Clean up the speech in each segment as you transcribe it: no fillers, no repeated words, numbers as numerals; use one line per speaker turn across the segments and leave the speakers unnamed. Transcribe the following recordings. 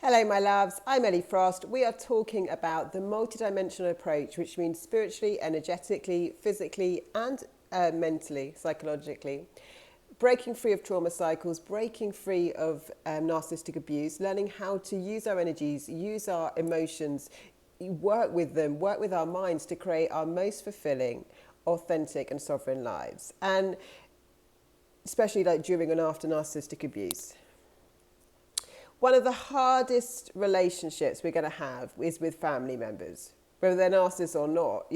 Hello, my loves. I'm Ellie Frost. We are talking about the multidimensional approach, which means spiritually, energetically, physically, and mentally, psychologically. Breaking free of trauma cycles, breaking free of narcissistic abuse, learning how to use our energies, use our emotions, work with them, work with our minds to create our most fulfilling, authentic, and sovereign lives. And especially like during and after narcissistic abuse. One of the hardest relationships we're going to have is with family members, whether they're narcissists or not,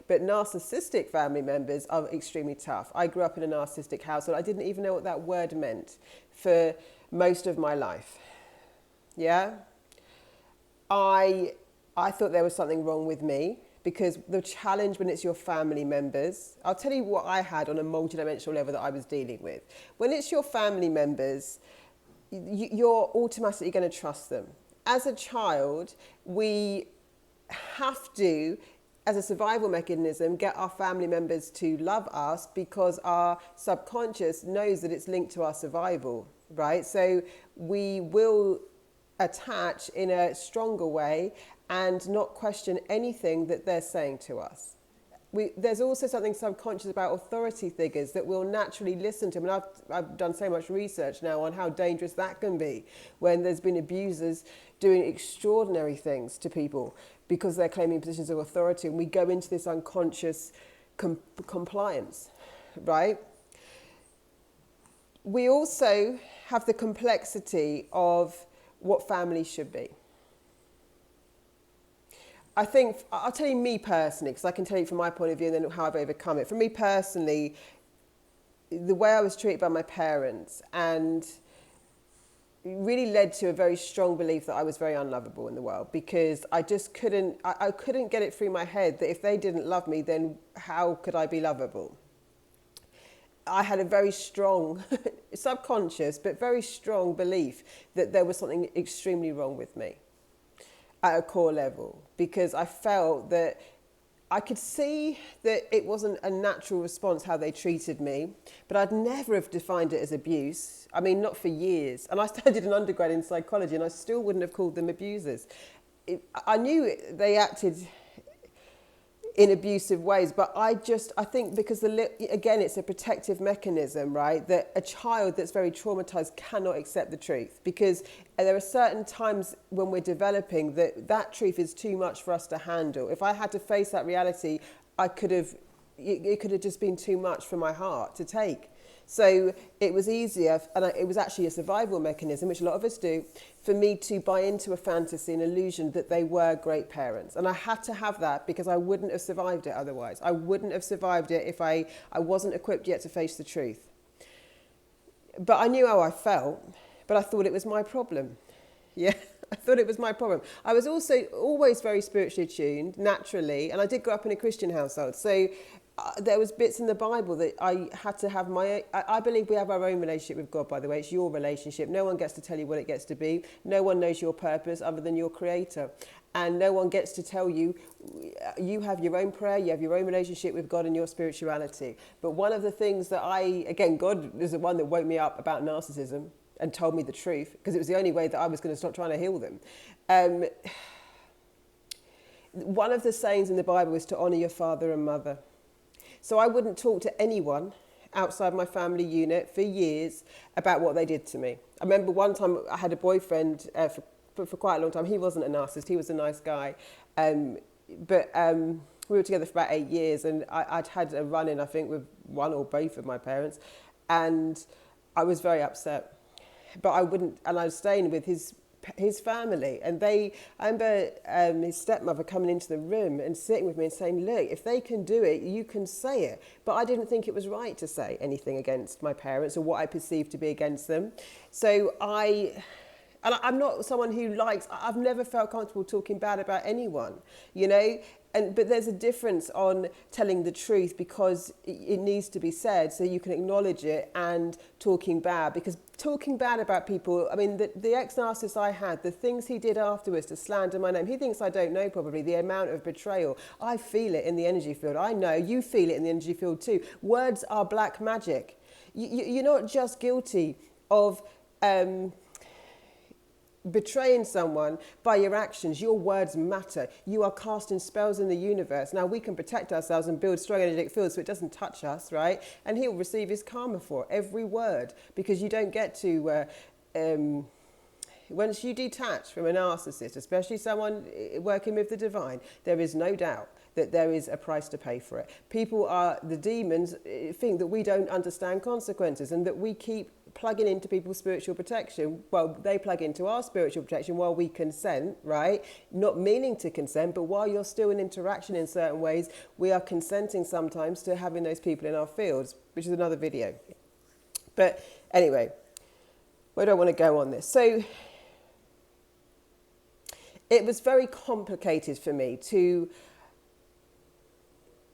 but narcissistic family members are extremely tough. I grew up in a narcissistic household. I didn't even know what that word meant for most of my life. Yeah? I thought there was something wrong with me because the challenge when it's your family members, I'll tell you what I had on a multidimensional level that I was dealing with. When it's your family members, you're automatically going to trust them. As a child, we have to, as a survival mechanism, get our family members to love us because our subconscious knows that it's linked to our survival, right? So we will attach in a stronger way and not question anything that they're saying to us. There's also something subconscious about authority figures that we'll naturally listen to. I mean, I've done so much research now on how dangerous that can be when there's been abusers doing extraordinary things to people because they're claiming positions of authority, and we go into this unconscious compliance, right? We also have the complexity of what family should be. I think, I'll tell you me personally, because I can tell you from my point of view and then how I've overcome it. For me personally, the way I was treated by my parents and really led to a very strong belief that I was very unlovable in the world because I just couldn't, I couldn't get it through my head that if they didn't love me, then how could I be lovable? I had a very strong, subconscious, but very strong belief that there was something extremely wrong with me at a core level, because I felt that I could see that it wasn't a natural response how they treated me, but I'd never have defined it as abuse. I mean, not for years. And I studied an undergrad in psychology and I still wouldn't have called them abusers. I knew they acted in abusive ways, but I think because again, it's a protective mechanism, right? That a child that's very traumatized cannot accept the truth because there are certain times when we're developing that truth is too much for us to handle. If I had to face that reality, it could have just been too much for my heart to take. So it was easier, and it was actually a survival mechanism, which a lot of us do, for me to buy into a fantasy, an illusion that they were great parents. And I had to have that because I wouldn't have survived it otherwise. I wouldn't have survived it if I wasn't equipped yet to face the truth. But I knew how I felt, but I thought it was my problem. Yeah, I thought it was my problem. I was also always very spiritually attuned, naturally, and I did grow up in a Christian household. So there was bits in the Bible that I had to have I believe we have our own relationship with God, by the way. It's your relationship. No one gets to tell you what it gets to be. No one knows your purpose other than your creator. And no one gets to tell you, you have your own prayer, you have your own relationship with God and your spirituality. But one of the things that God is the one that woke me up about narcissism and told me the truth, because it was the only way that I was going to stop trying to heal them. One of the sayings in the Bible is to honour your father and mother. So I wouldn't talk to anyone outside my family unit for years about what they did to me. I remember one time I had a boyfriend for quite a long time. He wasn't a narcissist, he was a nice guy. But we were together for about 8 years, and I'd had a run-in, I think, with one or both of my parents. And I was very upset. But I was staying with his family, and I remember his stepmother coming into the room and sitting with me and saying, look, if they can do it, you can say it. But I didn't think it was right to say anything against my parents or what I perceived to be against them. So I'm not someone who I've never felt comfortable talking bad about anyone, but there's a difference on telling the truth because it needs to be said so you can acknowledge it, and talking bad, because talking bad about people, I mean, the ex-narcissist I had, the things he did afterwards to slander my name, he thinks I don't know probably the amount of betrayal. I feel it in the energy field. I know you feel it in the energy field too. Words are black magic. You're not just guilty of betraying someone by your actions. Your words matter. You are casting spells in the universe. Now we can protect ourselves and build strong energetic fields so it doesn't touch us, right? And he'll receive his karma for every word, because you don't get to once you detach from a narcissist, especially someone working with the divine, there is no doubt that there is a price to pay for it. People are, the demons think that we don't understand consequences and that we keep plugging into people's spiritual protection. Well, they plug into our spiritual protection while we consent, right? Not meaning to consent, but while you're still in interaction in certain ways, we are consenting sometimes to having those people in our fields, which is another video. But anyway, where do I want to go on this? So it was very complicated for me to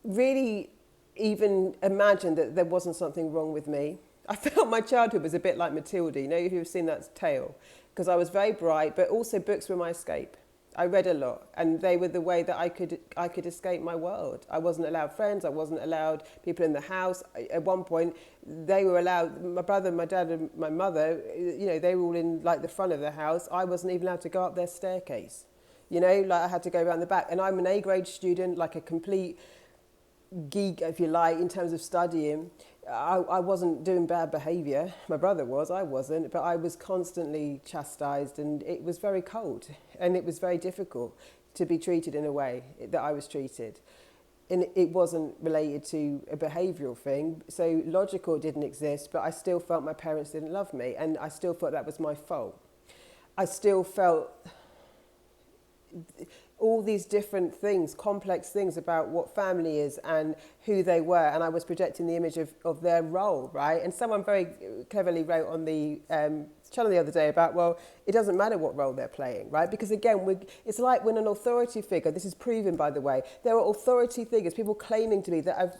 really even imagine that there wasn't something wrong with me. I felt my childhood was a bit like Matilda, you know, if you've seen that tale, because I was very bright, but also books were my escape. I read a lot, and they were the way that I could escape my world. I wasn't allowed friends, I wasn't allowed people in the house. At one point, they were allowed, my brother, my dad and my mother, you know, they were all in like the front of the house. I wasn't even allowed to go up their staircase. You know, like I had to go around the back. And I'm an A-grade student, like a complete geek, if you like, in terms of studying. I wasn't doing bad behaviour. My brother was, I wasn't, but I was constantly chastised, and it was very cold, and it was very difficult to be treated in a way that I was treated. And it wasn't related to a behavioural thing, so logical didn't exist, but I still felt my parents didn't love me, and I still thought that was my fault. I still felt all these different things, complex things about what family is and who they were, and I was projecting the image of their role, right? And someone very cleverly wrote on the channel the other day about, well, it doesn't matter what role they're playing, right? Because again, it's like when an authority figure, this is proven by the way, there are authority figures, people claiming to be, that have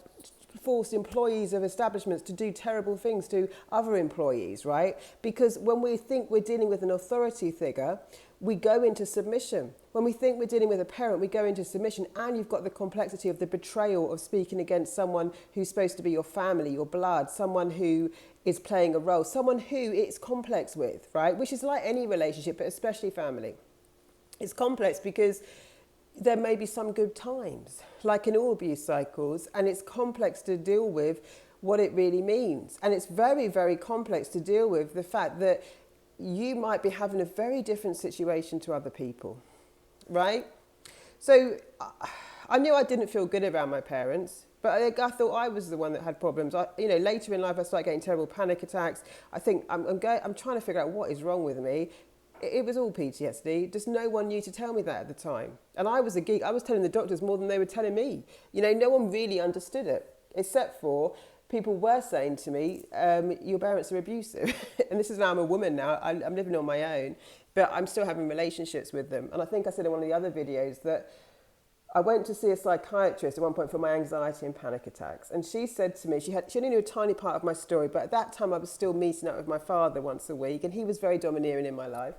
forced employees of establishments to do terrible things to other employees, right? Because when we think we're dealing with an authority figure, we go into submission. When we think we're dealing with a parent, we go into submission, and you've got the complexity of the betrayal of speaking against someone who's supposed to be your family, your blood, someone who is playing a role, someone who it's complex with, right? Which is like any relationship, but especially family. It's complex because there may be some good times, like in all abuse cycles, and it's complex to deal with what it really means. And it's very, very complex to deal with the fact that you might be having a very different situation to other people, right? So I knew I didn't feel good around my parents, but I thought I was the one that had problems. Later in life, I started getting terrible panic attacks. I think I'm trying to figure out what is wrong with me. It was all PTSD. Just no one knew to tell me that at the time. And I was a geek. I was telling the doctors more than they were telling me. You know, no one really understood it, except for people were saying to me, your parents are abusive. And this is now I'm a woman now. I'm living on my own, but I'm still having relationships with them. And I think I said in one of the other videos that I went to see a psychiatrist at one point for my anxiety and panic attacks. And she said to me, she only knew a tiny part of my story, but at that time I was still meeting up with my father once a week, and he was very domineering in my life.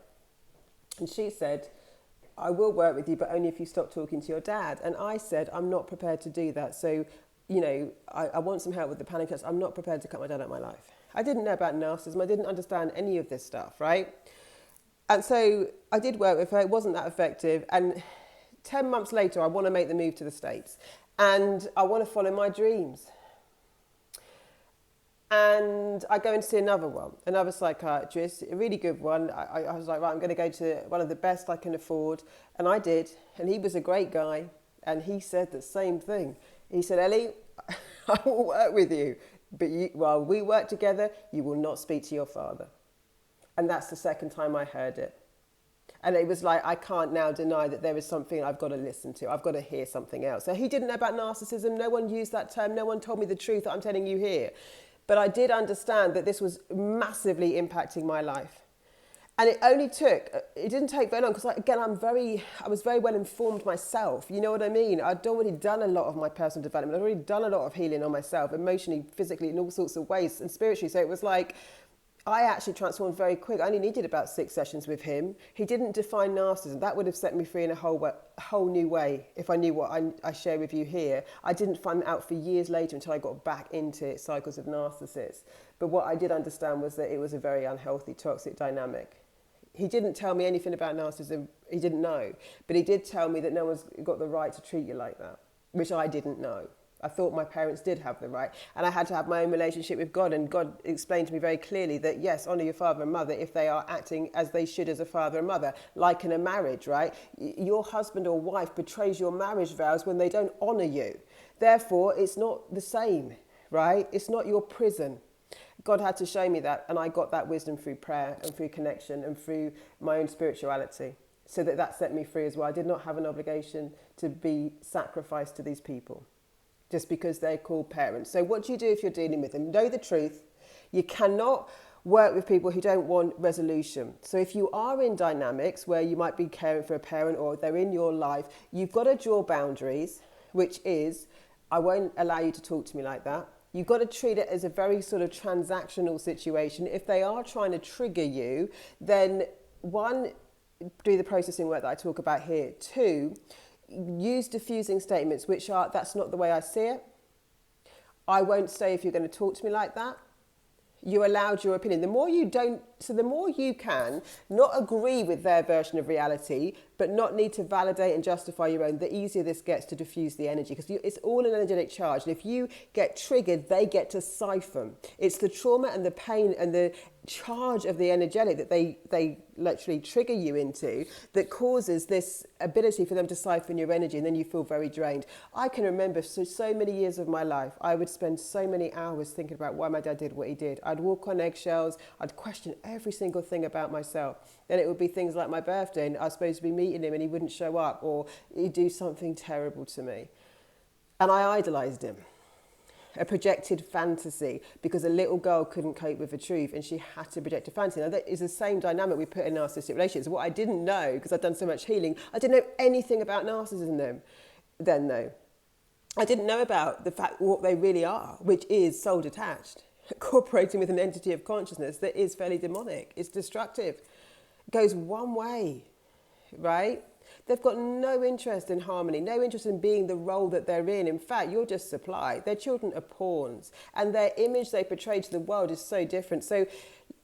And she said, I will work with you, but only if you stop talking to your dad. And I said, I'm not prepared to do that. So, you know, I want some help with the panic attacks. I'm not prepared to cut my dad out of my life. I didn't know about narcissism. I didn't understand any of this stuff, right? And so I did work with her. It wasn't that effective. And 10 months later, I want to make the move to the States. And I want to follow my dreams. And I go and see another psychiatrist, a really good one. I was like, right, I'm going to go to one of the best I can afford. And I did. And he was a great guy. And he said the same thing. He said, Ellie, I will work with you. But while we work together, you will not speak to your father. And that's the second time I heard it. And it was like, I can't now deny that there is something I've got to listen to. I've got to hear something else. So he didn't know about narcissism. No one used that term. No one told me the truth that I'm telling you here. But I did understand that this was massively impacting my life. And it didn't take very long, because again, I was very well informed myself. You know what I mean? I'd already done a lot of my personal development. I'd already done a lot of healing on myself, emotionally, physically, in all sorts of ways, and spiritually. So it was like, I actually transformed very quick. I only needed about 6 sessions with him. He didn't define narcissism. That would have set me free in a whole new way if I knew what I share with you here. I didn't find out for years later until I got back into cycles of narcissists. But what I did understand was that it was a very unhealthy, toxic dynamic. He didn't tell me anything about narcissism. He didn't know. But he did tell me that no one's got the right to treat you like that, which I didn't know. I thought my parents did have the right. And I had to have my own relationship with God. And God explained to me very clearly that, yes, honour your father and mother if they are acting as they should as a father and mother, like in a marriage, right? Your husband or wife betrays your marriage vows when they don't honour you. Therefore, it's not the same, right? It's not your prison. God had to show me that, and I got that wisdom through prayer and through connection and through my own spirituality, so that set me free as well. I did not have an obligation to be sacrificed to these people just because they're called parents. So what do you do if you're dealing with them? Know the truth. You cannot work with people who don't want resolution. So if you are in dynamics where you might be caring for a parent or they're in your life, you've got to draw boundaries, which is, I won't allow you to talk to me like that. You've got to treat it as a very sort of transactional situation. If they are trying to trigger you, then one, do the processing work that I talk about here. Two, use diffusing statements, which are, that's not the way I see it. I won't say if you're going to talk to me like that. You allowed your opinion. The more you can not agree with their version of reality, but not need to validate and justify your own, the easier this gets to diffuse the energy, because it's all an energetic charge. And if you get triggered, they get to siphon. It's the trauma and the pain and the charge of the energetic that they literally trigger you into that causes this ability for them to siphon your energy, and then you feel very drained. I can remember so many years of my life, I would spend so many hours thinking about why my dad did what he did. I'd walk on eggshells, I'd question every single thing about myself. Then it would be things like my birthday and I was supposed to be meeting him and he wouldn't show up, or he'd do something terrible to me. And I idolised him. A projected fantasy, because a little girl couldn't cope with the truth and she had to project a fantasy. Now that is the same dynamic we put in narcissistic relationships. What I didn't know, because I'd done so much healing, I didn't know anything about narcissism then though. I didn't know about the fact what they really are, which is soul detached, cooperating with an entity of consciousness that is fairly demonic. It's destructive. It goes one way, right? They've got no interest in harmony, no interest in being the role that they're in. In fact, you're just supply. Their children are pawns, and their image they portray to the world is so different. So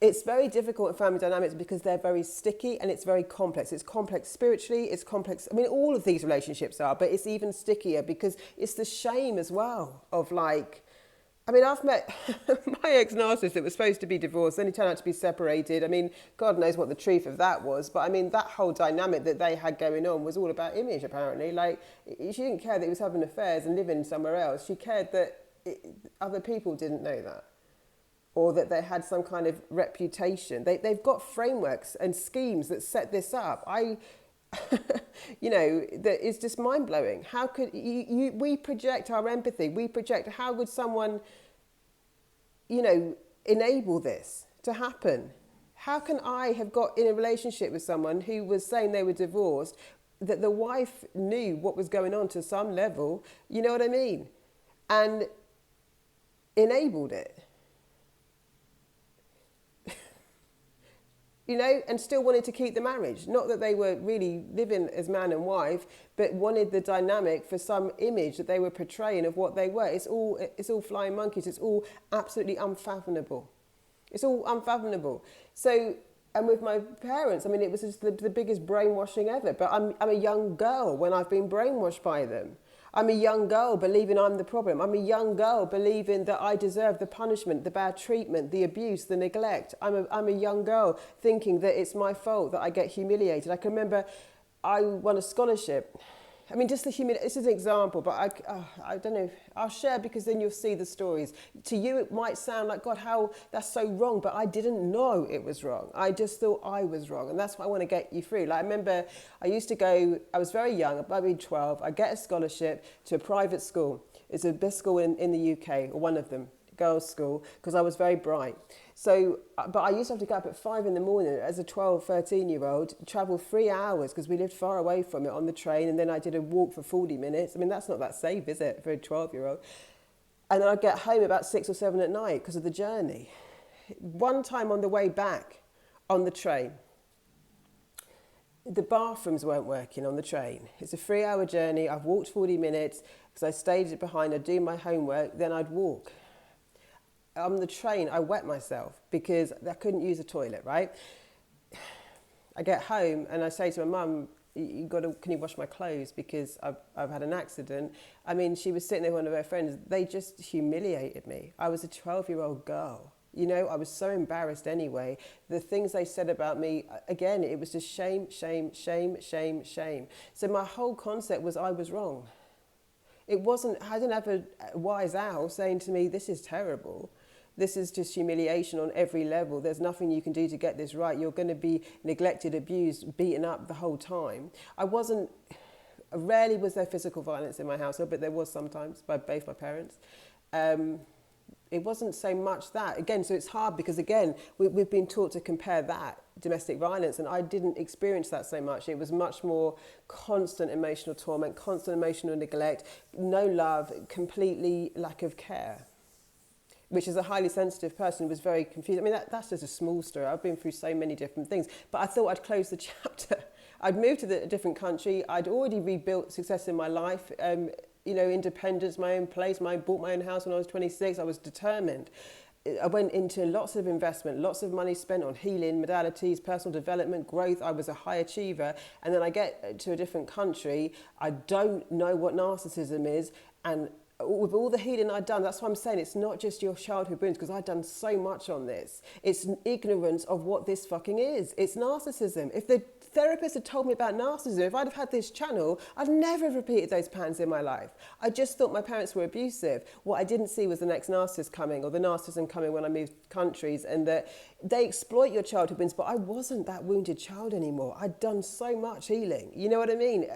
it's very difficult in family dynamics because they're very sticky and it's very complex. It's complex spiritually, it's complex. I mean, all of these relationships are, but it's even stickier because it's the shame as well of like, I mean, I've met my ex-narcissist that was supposed to be divorced, then he turned out to be separated. I mean, God knows what the truth of that was. But I mean, that whole dynamic that they had going on was all about image, apparently. Like, she didn't care that he was having affairs and living somewhere else. She cared that other people didn't know that, or that they had some kind of reputation. They've got frameworks and schemes that set this up. You know, that is just mind-blowing. How could we project our empathy? We project, how would someone, you know, enable this to happen? How can I have got in a relationship with someone who was saying they were divorced, that the wife knew what was going on to some level, you know what I mean, and enabled it? You know, and still wanted to keep the marriage. Not that they were really living as man and wife, but wanted the dynamic for some image that they were portraying of what they were. It's all flying monkeys. It's all absolutely unfathomable. It's all unfathomable. So, and with my parents, I mean, it was just the biggest brainwashing ever. But I'm a young girl when I've been brainwashed by them. I'm a young girl believing I'm the problem. I'm a young girl believing that I deserve the punishment, the bad treatment, the abuse, the neglect. I'm a young girl thinking that it's my fault that I get humiliated. I can remember I won a scholarship. I mean, just the humility, this is an example, but I don't know, I'll share because then you'll see the stories. To you, it might sound like, God, how that's so wrong, but I didn't know it was wrong. I just thought I was wrong, and that's what I want to get you through. Like, I remember I used to go, I was very young, maybe 12, I get a scholarship to a private school. It's the best school in the UK, or one of them, girls' school, because I was very bright. So, but I used to have to get up at 5 in the morning as a 12, 13-year-old, travel 3 hours because we lived far away from it on the train, and then I did a walk for 40 minutes. I mean, that's not that safe, is it, for a 12-year-old? And then I'd get home about 6 or 7 at night because of the journey. One time on the way back on the train, the bathrooms weren't working on the train. It's a 3-hour journey. I've walked 40 minutes because I stayed behind. I'd do my homework, then I'd walk. On the train, I wet myself because I couldn't use a toilet, right? I get home and I say to my mum, can you wash my clothes because I've had an accident. I mean, she was sitting there with one of her friends. They just humiliated me. I was a 12-year-old girl. You know, I was so embarrassed anyway. The things they said about me, again, it was just shame, shame, shame, shame, shame. So my whole concept was I was wrong. It wasn't, I didn't have a wise owl saying to me, this is terrible. This is just humiliation on every level. There's nothing you can do to get this right. You're going to be neglected, abused, beaten up the whole time. Rarely was there physical violence in my household, but there was sometimes by both my parents. It wasn't so much that. Again, so it's hard because, again, we've been taught to compare that, domestic violence, and I didn't experience that so much. It was much more constant emotional torment, constant emotional neglect, no love, completely lack of care, which is a highly sensitive person who was very confused. I mean, that's just a small story. I've been through so many different things, but I thought I'd close the chapter. I'd moved to a different country. I'd already rebuilt success in my life. You know, independence, my own place. I bought my own house when I was 26. I was determined. I went into lots of investment, lots of money spent on healing, modalities, personal development, growth. I was a high achiever. And then I get to a different country. I don't know what narcissism is. And with all the healing I'd done, that's why I'm saying it's not just your childhood wounds, because I'd done so much on this. It's ignorance of what this fucking is. It's narcissism. If the therapist had told me about narcissism, if I'd have had this channel, I'd never have repeated those patterns in my life. I just thought my parents were abusive. What I didn't see was the next narcissist coming, or the narcissism coming when I moved countries, and that they exploit your childhood wounds, but I wasn't that wounded child anymore. I'd done so much healing. You know what I mean?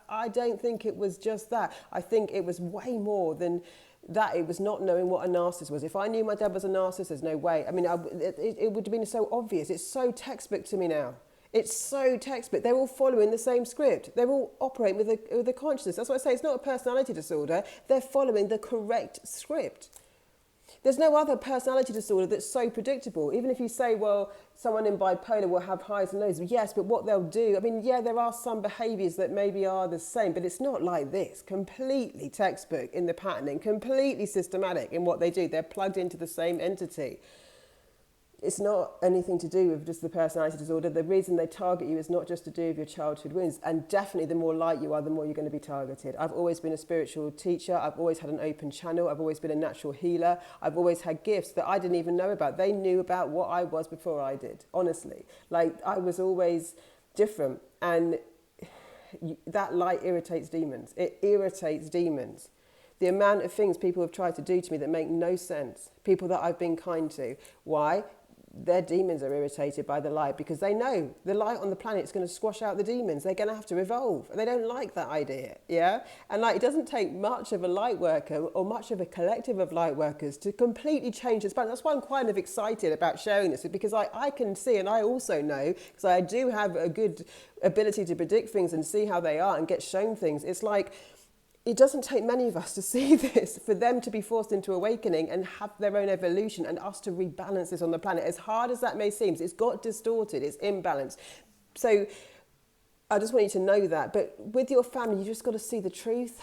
I don't think it was just that. I think it was way more than that. It was not knowing what a narcissist was. If I knew my dad was a narcissist, there's no way. I mean, it would have been so obvious. It's so textbook to me now. It's so textbook. They're all following the same script. They're all operating with a consciousness. That's why I say it's not a personality disorder. They're following the correct script. There's no other personality disorder that's so predictable. Even if you say, well, someone in bipolar will have highs and lows. Yes, but what they'll do, I mean, yeah, there are some behaviours that maybe are the same, but it's not like this. Completely textbook in the patterning, completely systematic in what they do. They're plugged into the same entity. It's not anything to do with just the personality disorder. The reason they target you is not just to do with your childhood wounds. And definitely the more light you are, the more you're going to be targeted. I've always been a spiritual teacher. I've always had an open channel. I've always been a natural healer. I've always had gifts that I didn't even know about. They knew about what I was before I did, honestly. Like, I was always different. And that light irritates demons. It irritates demons. The amount of things people have tried to do to me that make no sense. People that I've been kind to. Why? Their demons are irritated by the light because they know the light on the planet is going to squash out the demons. They're going to have to evolve. They don't like that idea, yeah? And like, it doesn't take much of a light worker or much of a collective of light workers to completely change this balance. That's why I'm kind of excited about sharing this, because I can see, and I also know, because I do have a good ability to predict things and see how they are and get shown things. It's like, it doesn't take many of us to see this, for them to be forced into awakening and have their own evolution, and us to rebalance this on the planet. As hard as that may seem, it's got distorted, it's imbalanced. So I just want you to know that. But with your family, you just got to see the truth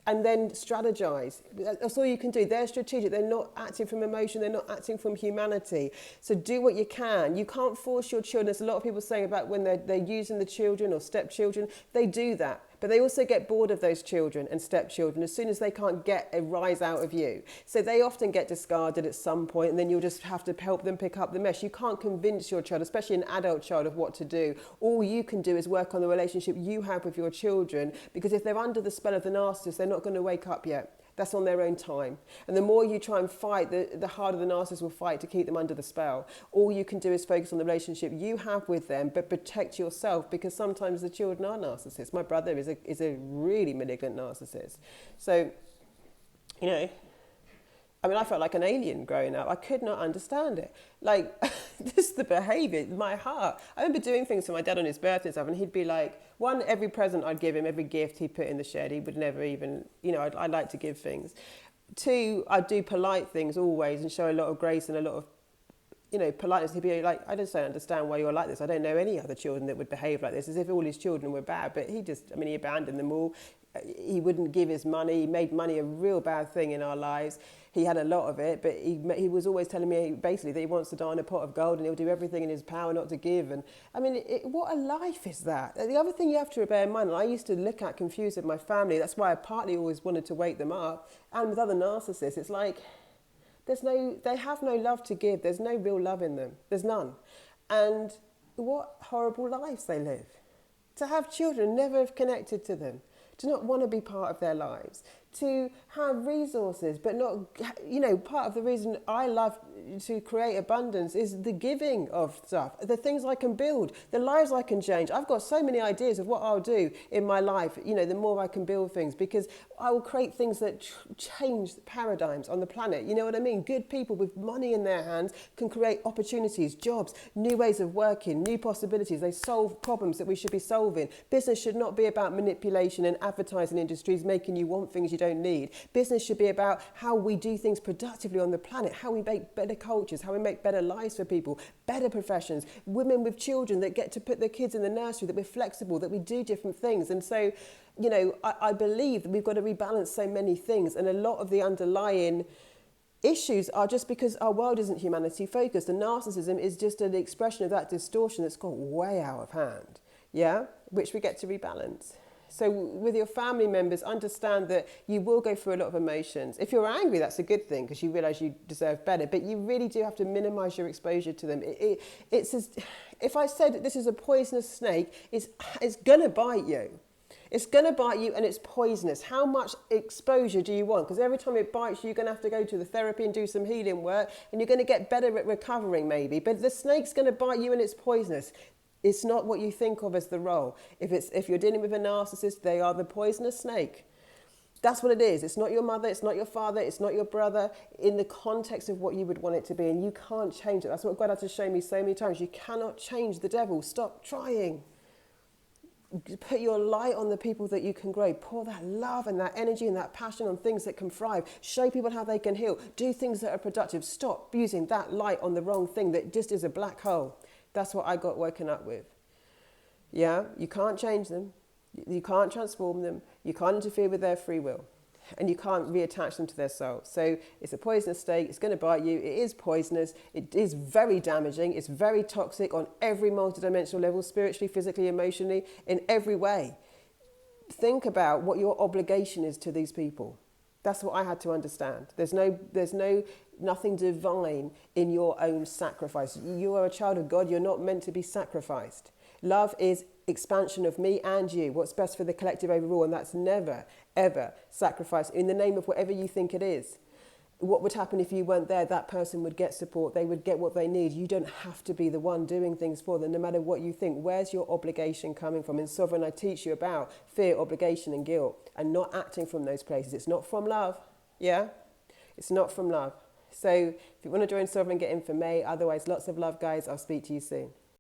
and then strategize. That's all you can do. They're strategic. They're not acting from emotion. They're not acting from humanity. So do what you can. You can't force your children. There's a lot of people saying about when they're using the children or stepchildren. They do that. But they also get bored of those children and stepchildren as soon as they can't get a rise out of you. So they often get discarded at some point, and then you'll just have to help them pick up the mess. You can't convince your child, especially an adult child, of what to do. All you can do is work on the relationship you have with your children, because if they're under the spell of the narcissist, they're not going to wake up yet. That's on their own time. And the more you try and fight, the harder the narcissist will fight to keep them under the spell. All you can do is focus on the relationship you have with them, but protect yourself, because sometimes the children are narcissists. My brother is a really malignant narcissist. So, you know, I mean, I felt like an alien growing up. I could not understand it. Like, just the behaviour, my heart. I remember doing things for my dad on his birthday and stuff, and he'd be like, one, every present I'd give him, every gift he'd put in the shed, he would never even, you know, I'd like to give things. Two, I'd do polite things always and show a lot of grace and a lot of, you know, politeness. He'd be like, I just don't understand why you're like this. I don't know any other children that would behave like this, as if all his children were bad. But he abandoned them all. he wouldn't give his money. He made money a real bad thing in our lives. He had a lot of it, but he was always telling me basically that he wants to die in a pot of gold and he'll do everything in his power not to give. And I mean, what a life is that? The other thing you have to bear in mind, and I used to look at confused with my family, that's why I partly always wanted to wake them up, and with other narcissists, it's like they have no love to give. There's no real love in them. There's none. And what horrible lives they live. To have children, never have connected to them, to not want to be part of their lives, to have resources, but not, part of the reason I love to create abundance is the giving of stuff, the things I can build, the lives I can change. I've got so many ideas of what I'll do in my life, the more I can build things, because I will create things that change paradigms on the planet. You know what I mean? Good people with money in their hands can create opportunities, jobs, new ways of working, new possibilities. They solve problems that we should be solving. Business should not be about manipulation and advertising industries making you want things you don't need. Business should be about how we do things productively on the planet, how we make better cultures, how we make better lives for people, better professions, women with children that get to put their kids in the nursery, that we're flexible, that we do different things. And so, I believe that we've got to rebalance so many things, and a lot of the underlying issues are just because our world isn't humanity focused, and narcissism is just an expression of that distortion that's gone way out of hand, which we get to rebalance. So with your family members, understand that you will go through a lot of emotions. If you're angry, that's a good thing because you realise you deserve better, but you really do have to minimise your exposure to them. If I said that this is a poisonous snake, it's going to bite you. It's going to bite you and it's poisonous. How much exposure do you want? Because every time it bites you, you're going to have to go to the therapy and do some healing work, and you're going to get better at recovering maybe. But the snake's going to bite you and it's poisonous. It's not what you think of as the role. If you're dealing with a narcissist, they are the poisonous snake. That's what it is. It's not your mother, it's not your father, it's not your brother, in the context of what you would want it to be. And you can't change it. That's what God had to show me so many times. You cannot change the devil. Stop trying. Put your light on the people that you can grow. Pour that love and that energy and that passion on things that can thrive. Show people how they can heal. Do things that are productive. Stop using that light on the wrong thing that just is a black hole. That's what I got woken up with. You can't change them. You can't transform them. You can't interfere with their free will. And you can't reattach them to their soul. So it's a poisonous snake. It's going to bite you. It is poisonous. It is very damaging. It's very toxic on every multidimensional level, spiritually, physically, emotionally, in every way. Think about what your obligation is to these people. That's what I had to understand. There's nothing divine in your own sacrifice. You are a child of God. You're not meant to be sacrificed. Love is expansion of me and you. What's best for the collective overall, and that's never, ever sacrifice in the name of whatever you think it is. What would happen if you weren't there? That person would get support. They would get what they need. You don't have to be the one doing things for them, no matter what you think. Where's your obligation coming from? In Sovereign, I teach you about fear, obligation, and guilt, and not acting from those places. It's not from love. It's not from love. So if you want to join Sovereign, get in for May. Otherwise, lots of love, guys. I'll speak to you soon.